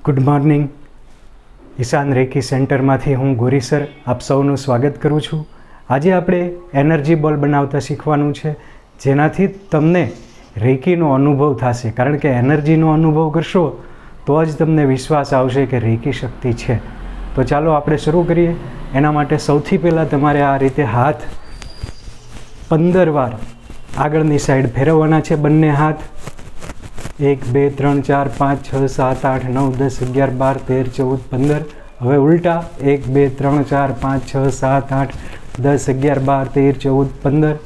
Good morning. ઈશાન recce સેન્ટરમાંથી હું ગોરી sir આપ સૌનું સ્વાગત કરું છું. આજે આપણે એનર્જી બોલ બનાવતા શીખવાનું છે, જેનાથી તમને રેકીનો અનુભવ થશે. કારણ કે એનર્જીનો અનુભવ કરશો તો જ તમને વિશ્વાસ આવશે કે રેકી શક્તિ છે. તો ચાલો આપણે શરૂ કરીએ. એના માટે સૌથી પહેલાં તમારે આ રીતે હાથ 15 વાર આગળની સાઈડ ફેરવવાના છે. બંને હાથ 1 2 3 4 5 6 7 8 9 10 11 12 13 14 15. હવે ઉલટા 1 2 3 4 5 6 7 8 10 11 12 13 14 15.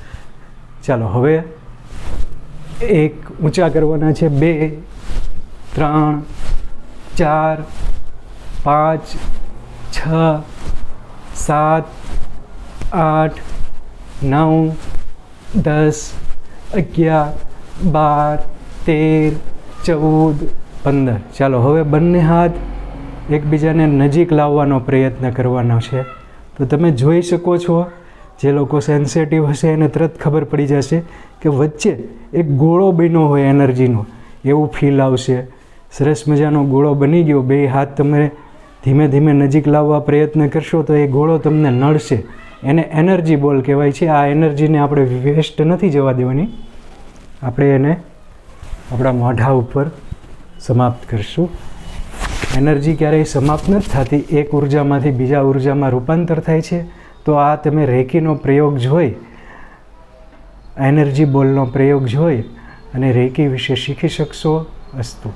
ચાલો હવે એક ઊંચા કરવાના છે. 2 3 4 5 6 7 8 9 10 11 12 13 14 15. ચાલો હવે બંને હાથ એકબીજાને નજીક લાવવાનો પ્રયત્ન કરવાનો છે. તો તમે જોઈ શકો છો, જે લોકો સેન્સિટિવ હશે એને તરત ખબર પડી જશે કે વચ્ચે એક ગોળો બન્યો હોય એનર્જીનો, એવું ફીલ આવશે. સરસ મજાનો ગોળો બની ગયો. બે હાથ તમે ધીમે ધીમે નજીક લાવવા પ્રયત્ન કરશો તો એ ગોળો તમને નડશે. એને એનર્જી બોલ કહેવાય છે. આ એનર્જીને આપણે વેસ્ટ નથી જવા દેવાની, આપણે એને આપણા મોઢા ઉપર સમાપ્ત કરશું. એનર્જી ક્યારેય સમાપ્ત નથી થતી, એક ઉર્જામાંથી બીજા ઉર્જામાં રૂપાંતર થાય છે. તો આ તમે રેકીનો પ્રયોગ જોઈ, એનર્જી બોલનો પ્રયોગ જોઈ અને રેકી વિશે શીખી શકશો. અસ્તુ.